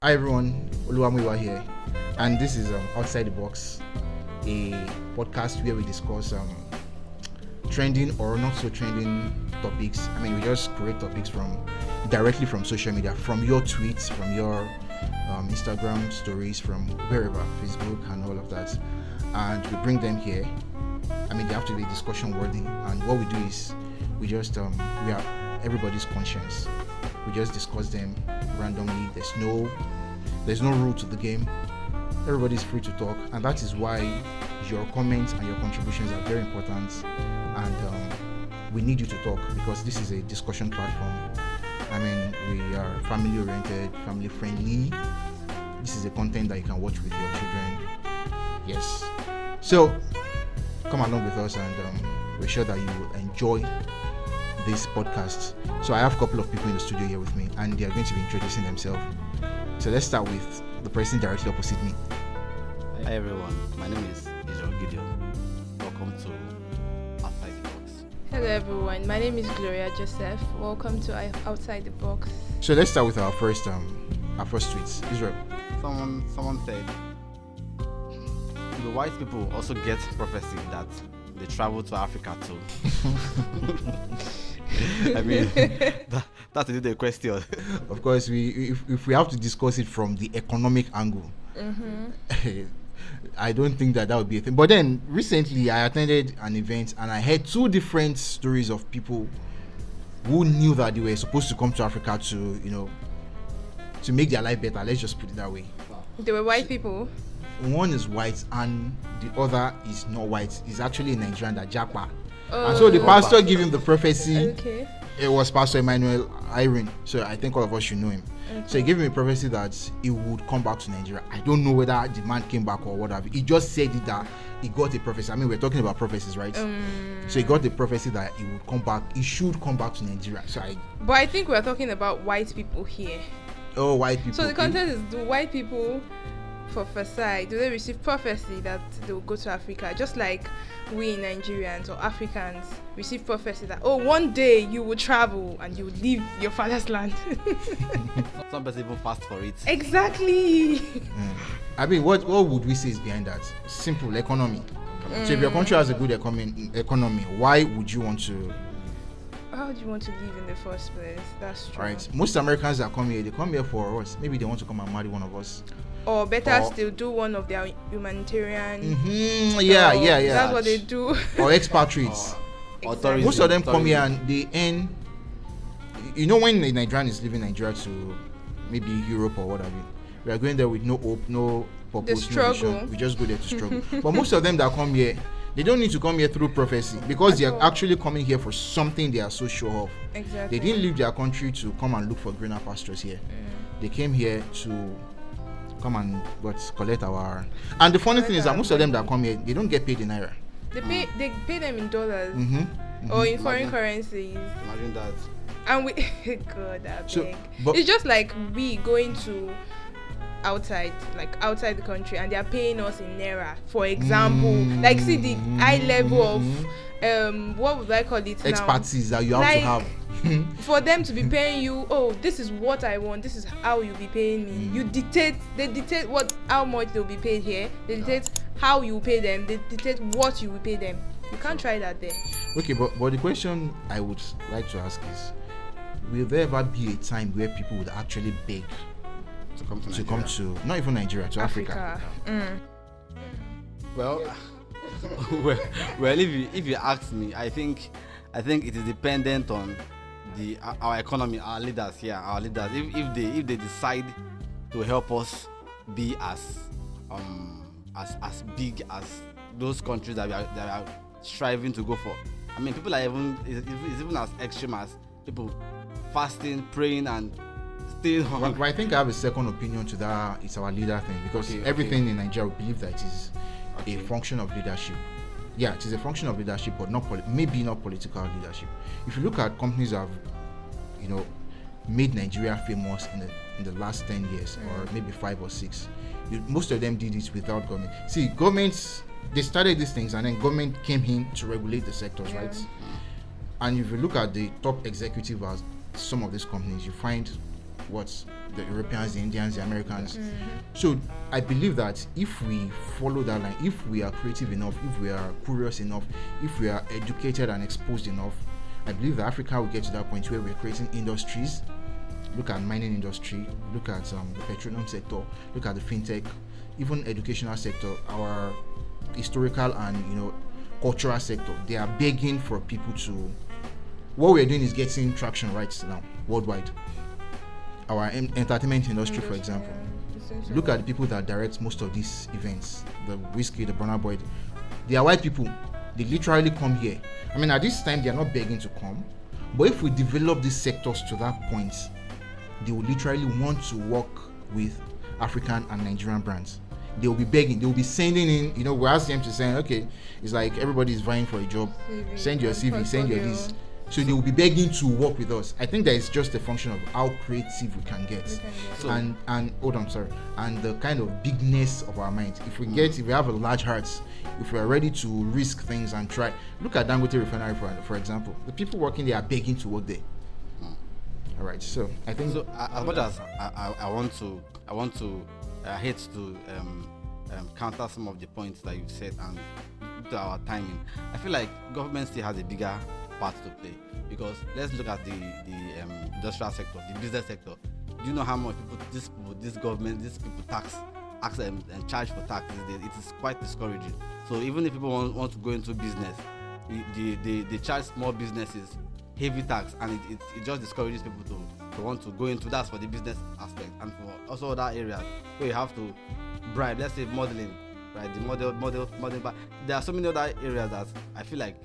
Hi everyone, Oluwamuyiwa here, and this is Outside the Box, a podcast where we discuss trending or not so trending topics. I mean, we just create topics directly from social media, from your tweets, from your Instagram stories, from wherever, Facebook and all of that, and we bring them here. I mean, they have to be discussion worthy, and what we do is we just we are everybody's conscience. We just discuss them randomly. There's no rule to the game. Everybody's free to talk, and that is why your comments and your contributions are very important. And we need you to talk because this is a discussion platform. I mean, we are family oriented, family friendly. This is a content that you can watch with your children. Yes. So come along with us, and we're sure that you will enjoy this podcast. So I have a couple of people in the studio here with me, and they are going to be introducing themselves. So let's start with the person directly opposite me. Hi everyone, my name is Israel Gideon. Welcome to Outside the Box. Hello everyone, my name is Gloria Joseph. Welcome to Outside the Box. So let's start with our first tweets. Israel. Someone said the white people also get prophecy that they travel to Africa too. I mean, that's the question. Of course, if we have to discuss it from the economic angle, I don't think that would be a thing. But then recently, I attended an event and I heard two different stories of people who knew that they were supposed to come to Africa to make their life better. Let's just put it that way. They were white people. One is white and the other is not white. He's actually a Nigerian, that Japa. And so the pastor gave him the prophecy. Okay. It was Pastor Emmanuel Irene. So I think all of us should know him. Okay. So he gave him a prophecy that he would come back to Nigeria. I don't know whether the man came back or whatever. He just said it that he got a prophecy. I mean, we're talking about prophecies, right? So he got the prophecy that he would come back. He should come back to Nigeria. But I think we're talking about white people here. Oh, white people. So the content is, do white people prophesy? Do they receive prophecy that they will go to Africa? Just like we Nigerians or Africans receive prophecy that one day you will travel and you will leave your father's land. Some people even fast for it. Exactly. I mean, what would we say is behind that? Simple economy. So if your country has a good economy, why would you want to? How would you want to live in the first place? That's true. Right. Most Americans that come here, they come here for us. Maybe they want to come and marry one of us. Or better still, do one of their humanitarian. Yeah. That's what they do. Or expatriates. Exactly. Most of them come here and they earn. When a Nigerian is leaving Nigeria to maybe Europe or whatever, we are going there with no hope, no purpose, no vision. We just go there to struggle. But most of them that come here, they don't need to come here through prophecy because they are actually coming here for something they are so sure of. Exactly. They didn't leave their country to come and look for greener pastures here. They came here to come and collect our. And the funny thing is that most of them that come here, they don't get paid in naira. They pay them in dollars or in foreign currencies. Imagine that. And we God, it's just like we going to outside the country and they are paying us in naira, for example. Like, see the high level of what would I call it now? Expertise that you have to have. For them to be paying you, this is what I want, this is how you'll be paying me. They dictate how much they'll be paid here. They dictate how you pay them. They dictate what you will pay them. You can't try that there. Okay, but the question I would like to ask is, will there ever be a time where people would actually beg to come to not even Nigeria, to Africa? Well, if you ask me, I think it is dependent on our economy, our leaders here, if they decide to help us be as big as those countries that we are striving to go for. I mean, people are even as extreme as people fasting, praying, and staying hungry. But I think I have a second opinion to that. It's our leader thing, because everything in Nigeria, we believe that it is a function of leadership. Yeah, it is a function of leadership, but maybe not political leadership. If you look at companies that have, made Nigeria famous in the last 10 years or maybe 5 or 6, most of them did it without government. See, governments, they started these things and then government came in to regulate the sectors, right? And if you look at the top executive at some of these companies, you find the Europeans, the Indians, the Americans. So I believe that if we follow that line, if we are creative enough, if we are curious enough, if we are educated and exposed enough, I believe that Africa will get to that point where we're creating industries. Look at mining industry, look at the petroleum sector, look at the fintech, even educational sector, our historical and cultural sector. They are begging for people to. What we're doing is getting traction right now worldwide. Our entertainment industry, for example. Look at the people that direct most of these events. The Whiskey, the Burna Boy. They are white people. They literally come here. I mean, at this time, they are not begging to come. But if we develop these sectors to that point, they will literally want to work with African and Nigerian brands. They will be begging. They will be sending in. We ask them to send. Okay, it's like everybody is vying for a job. Send your CV. Send your this. So they will be begging to work with us. I think that is just a function of how creative we can get, and and the kind of bigness of our mind. If we have a large heart, if we are ready to risk things and try. Look at Dangote Refinery for example. The people working there are begging to work there. All right. So I think. So as much as I hate to counter some of the points that you've said and to our timing. I feel like government still has a bigger part to play, because let's look at the industrial sector, the business sector. Do you know how much these people tax and charge for tax? It is quite discouraging. So even if people want to go into business, they charge small businesses heavy tax, and it just discourages people to want to go into. That's for the business aspect, and for also other areas where you have to bribe. Let's say modeling, right? The model, but there are so many other areas that I feel like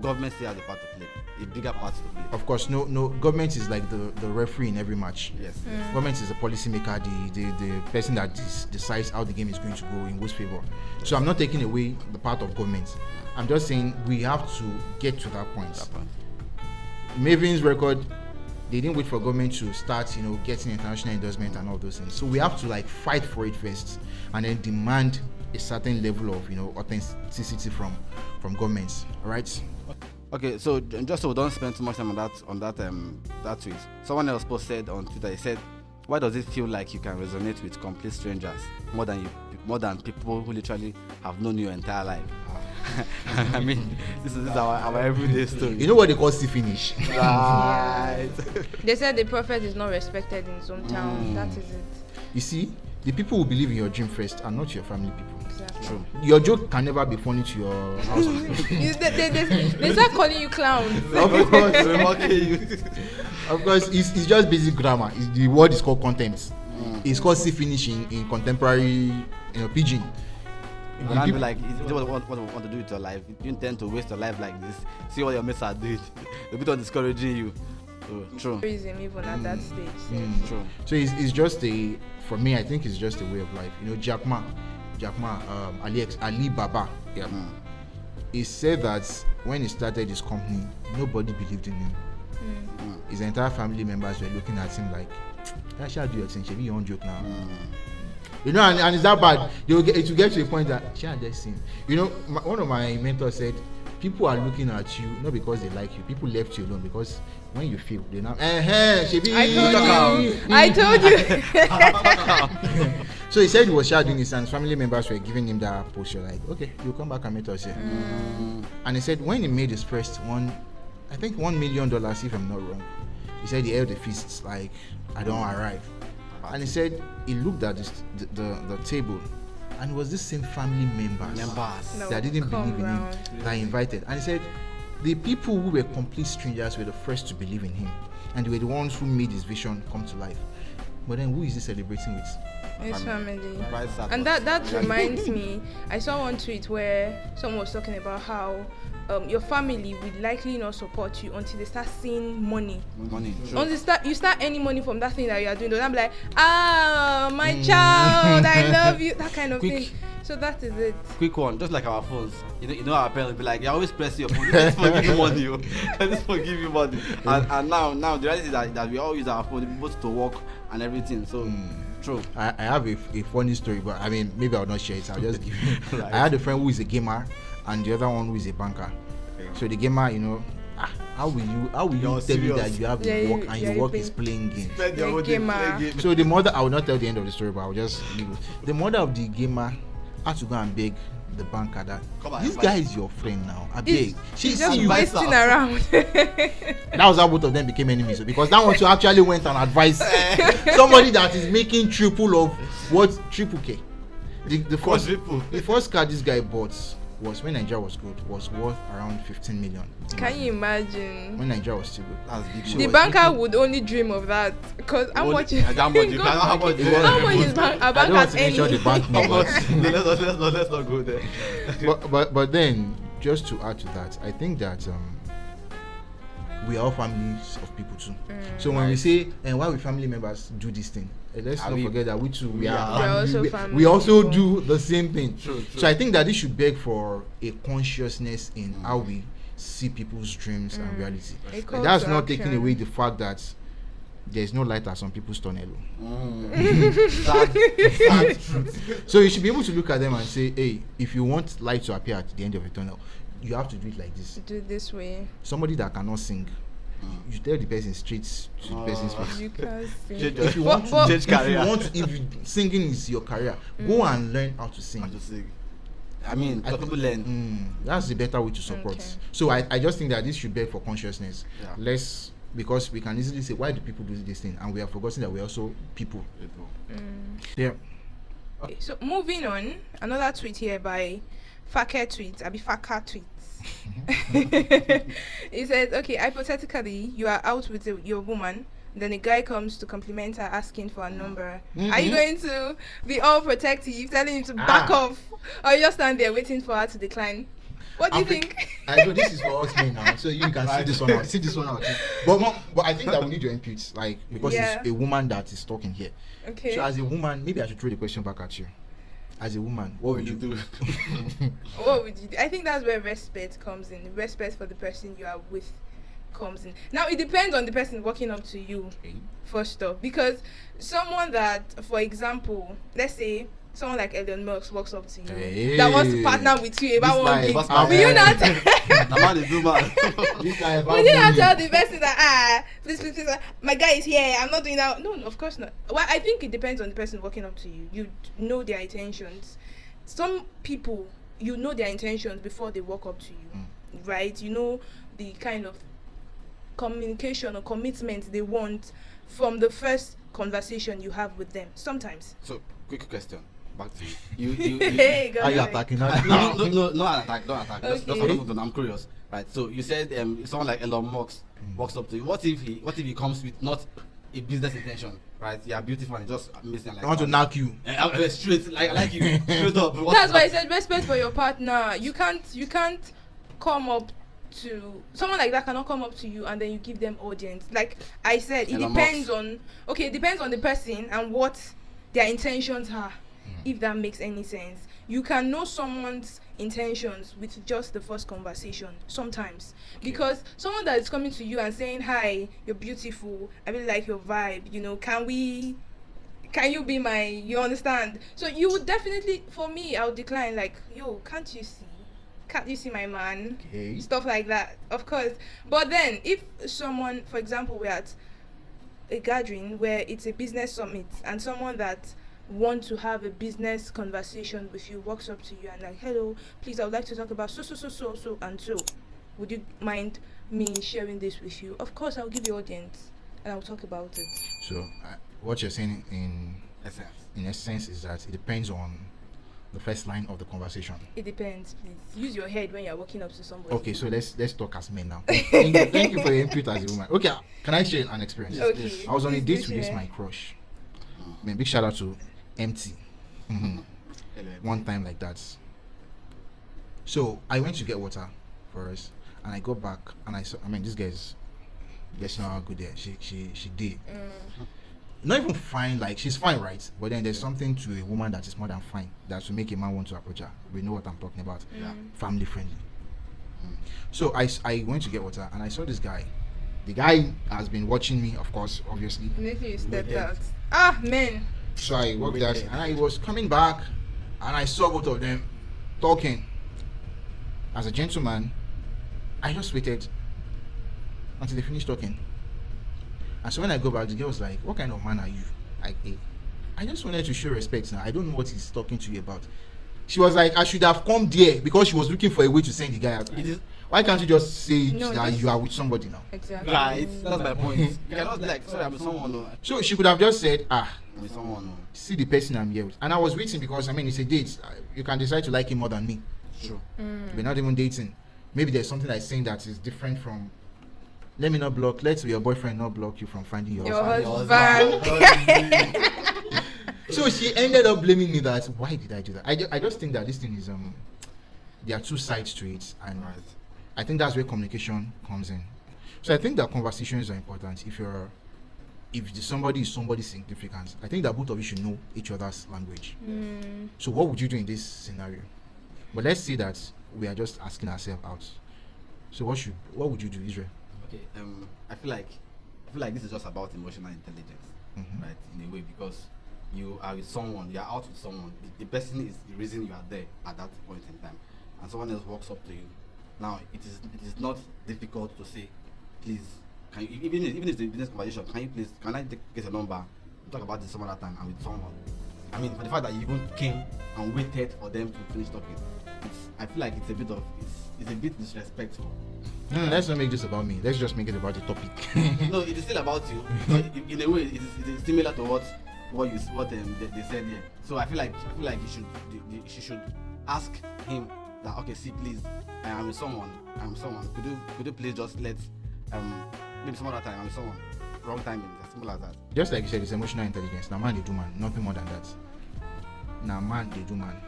government still has a part to play, a bigger part to play. Of course, no. Government is like the referee in every match. Yes. Government is the policy maker, the person that decides how the game is going to go in whose favor. So I'm not taking away the part of government. I'm just saying we have to get to that point. Maven's record, they didn't wait for government to start, getting international endorsement and all those things. So we have to fight for it first, and then demand a certain level of authenticity from governments. All right. Okay, so just so we don't spend too much time on that tweet. Someone else posted on Twitter. He said, "Why does it feel like you can resonate with complete strangers more than people who literally have known you your entire life?" I mean, this is our everyday story. You know what they call see finish? Right. They said the prophet is not respected in his hometown. That is it. You see, the people who believe in your dream first are not your family people. Exactly. True. Your joke can never be funny to your house. They start calling you clowns. Of course, it's just basic grammar. The word is called contempt. It's called see finish in contemporary pidgin. You can be like, you don't want to do with your life. You intend to waste your life like this. See what your mates are doing. A bit of discouraging you. So, true. Even at that stage. True. So it's just for me, I think it's just a way of life. Jack Ma, Ali Baba. Yeah. He said that when he started his company, nobody believed in him. His entire family members were looking at him like, I shall do your thing. She'll be your own joke now. And it's that bad. It will get to a point that she had just seen. One of my mentors said, people are looking at you not because they like you. People left you alone because when you feel, they now, I told you. So he said he was doing this, and family members were giving him that posture like, okay, you come back and meet us here. And he said when he made his first $1 million, if I'm not wrong, he said he held a feast like, I don't arrive. And he said he looked at the table, and it was the same family members that didn't believe in him that he invited. And he said the people who were complete strangers were the first to believe in him, and they were the ones who made his vision come to life. But then who is he celebrating with? His family. And that reminds me, I saw one tweet where someone was talking about how your family will likely not support you until they start seeing money. Sure. Until you start earning money from that thing that you are doing. I'm like, my child, I love you, that kind of thing. So that is it. Quick one, just like our phones. You know our parents be like, you always press your phone. Let's forgive you money. Let's forgive you money. And now the reality is that we all use our phone both to work and everything. So true. I have a funny story, but I mean maybe I'll not share it. I'll just give you. Right. I had a friend who is a gamer and the other one who is a banker. Okay. So the gamer, how will you You're tell me that serious. you have Yeah, work you- and yeah, your work you is play- playing games? Spend your Yeah, whole day gamer. playing game. So the mother, I will not tell the end of the story, but I'll just leave it. The mother of the gamer had to go and beg the banker that Come on, this advise. guy is your friend now. I He's, beg. She he's see just you. advice. wasting around. That was how both of them became enemies. Because that one too actually went and advised somebody that is making triple of what triple K. The first Quadruple. the first car this guy bought was when Nigeria was good was worth around 15 million. Can you imagine? When Nigeria was still good. That's big. She The was banker making- would only dream of that because how Only- much is how much you can- how much- how much is a I don't bank want has to mention any? the bank No, numbers. let's not go there. but then just to add to that, I think that we are all families of people too. So when we say and why we family members do this thing, let's Are not we- forget that we too we are We are also we, family we also people. do the same thing. True. So I think that this should beg for a consciousness in how we see people's dreams and reality. A And call that's to not taking action. away the fact that there's no light at some people's tunnel. Sad truth. So you should be able to look at them and say, hey, if you want light to appear at the end of a tunnel, you have to do it like this. Do it this way. Somebody that cannot sing, you tell the person straight to the person's face. You can't Change sing. your- If you want to, But- Change career. if singing is your career, go and learn how to sing. I just say, I mean, I people learn. That's the better way to support. Okay. So I just think that this should beg for consciousness. Yeah. Less because we can easily say, why do people do this thing? And we are forgetting that we're also people. Yeah. Okay, so moving on, another tweet here by Faka Tweets. Abi Faka Tweets. He says, okay, hypothetically, you are out with your woman, then a guy comes to compliment her asking for a number. Are you going to be all protective, telling him to back off, or you just stand there waiting for her to decline? What do you think? I know this is for us men now, so you can see this one out. See this one out. But I think that we need your inputs, like because Yeah. it's a woman that is talking here. Okay. So as a woman, maybe I should throw the question back at you. As a woman, What will you do? What would you do? I think that's where respect comes in. Respect for the person you are with comes in. Now it depends on the person walking up to you first off, because someone that, for example, let's say someone like Elon Musk walks up to you that wants to partner with you about This one guy- gig. What's my Will you not? The man is do man. This guy Will you not tell the person that please, my guy is here, I'm not doing that? No, of course not. Well, I think it depends on the person walking up to you. You know their intentions. Some people, you know their intentions before they walk up to you, right? You know the kind of communication or commitment they want from the first conversation you have with them. Sometimes. So, quick question. Back to you. You Hey, go Are you ahead. attacking no, us? no, an attack, don't attack. Just Okay. for those who don't, I'm curious. Right. So you said someone like Elon Musk walks up to you. What if he comes with not a business intention? Right. You are beautiful and just amazing. Like I want to knock you. straight like you straight up. What's That's why I that? said respect for your partner. You can't come up to someone like that cannot come up to you and then you give them audience. Like I said, it Elon depends on it depends on the person and what their intentions are. If that makes any sense. You can know someone's intentions with just the first conversation sometimes. Because someone that is coming to you and saying, hi, you're beautiful, I really like your vibe, can you be my, you understand? So you would definitely, for me, I would decline, like, yo, can't you see my man? Okay. Stuff like that, of course. But then if someone, for example, we're at a gathering where it's a business summit and someone that want to have a business conversation with you walks up to you and like, hello, please, I would like to talk about so and so. Would you mind me sharing this with you? Of course, I'll give you audience and I'll talk about it. So what you're saying Essence. in essence is that it depends on the first line of the conversation. It depends, please. Use your head when you're walking up to somebody. Okay, so let's talk as men now. Thank you for your input as a woman. Okay, can I share an experience? Yes, Okay. please. I was on a Please date do with this share. my crush. Man, big shout out to MT. One time like that. So I went to get water for us, and I got back, and I saw. I mean, this guy's. Guess not how good there. She did. Not even fine. Like she's fine, right? But then there's something to a woman that is more than fine that will make a man want to approach her. We know what I'm talking about. Yeah. Family friendly. So I went to get water, and I saw this guy. The guy has been watching me, of course, obviously. Immediately you stepped Yeah. out. Ah, man. So I walked Wait out, there. and I was coming back, and I saw both of them talking. As a gentleman, I just waited until they finish talking. And so when I go back, the girl was like, what kind of man are you? Like, hey, I just wanted to show respect now. I don't know what he's talking to you about. She was like, I should have come there because she was looking for a way to send the guy out. Why can't you just say that you are with somebody now? Exactly. Right, that's my point. You cannot be like, sorry, I'm with someone. No. So she could have just said, I'm with someone. No. see the person I'm here with. And I was waiting because, I mean, it's a date. You can decide to like him more than me. True. We're not even dating. Maybe there's something I'm saying that is different from, let me not block, let your boyfriend not block you from finding your husband. So she ended up blaming me that, why did I do that? I just think that this thing is, there are two sides to it. And Right. I think that's where communication comes in. So I think that conversations are important. If somebody is somebody significant, I think that both of you should know each other's language. So what would you do in this scenario? But let's say that we are just asking ourselves out. So what would you do, Israel? Okay. I feel like this is just about emotional intelligence, right? In a way, because you are with someone, you are out with someone. The person is the reason you are there at that point in time, and someone else walks up to you. Now, it is not difficult to say, please, can you, even if it's a business conversation, can I get a number? We'll talk about this some other time. I'm with someone. I mean, for the fact that you even came and waited for them to finish talking, I feel like it's a bit disrespectful. No, let's not make this about me. Let's just make it about the topic. No, it is still about you. But in a way, it is similar to what they said here. So I feel like she should ask him that, okay, see, please, I am with someone. Could you please just let maybe some other time I'm with someone. Wrong timing, as simple as that. Just like you said, it's emotional intelligence. Now man they do man, nothing more than that. Now man they do man.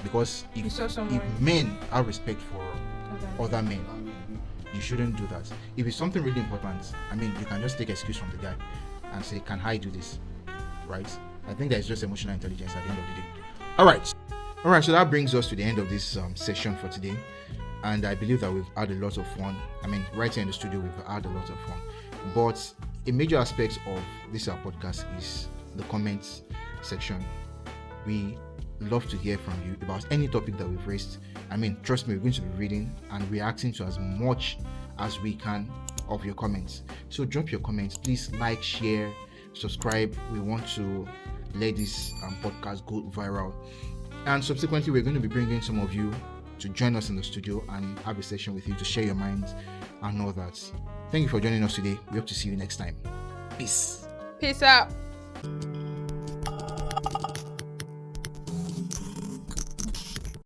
Because if men have respect for other men, you shouldn't do that. If it's something really important, I mean, you can just take excuse from the guy and say, can I do this? Right? I think that is just emotional intelligence at the end of the day. All right, so that brings us to the end of this session for today. And I believe that we've had a lot of fun. I mean, right here in the studio, we've had a lot of fun. But a major aspect of this our podcast is the comments section. We love to hear from you about any topic that we've raised. I mean, trust me, we're going to be reading and reacting to as much as we can of your comments. So drop your comments, please like, share, subscribe. We want to let this podcast go viral. And subsequently, we're going to be bringing some of you to join us in the studio and have a session with you to share your minds and all that. Thank you for joining us today. We hope to see you next time. Peace. Peace out.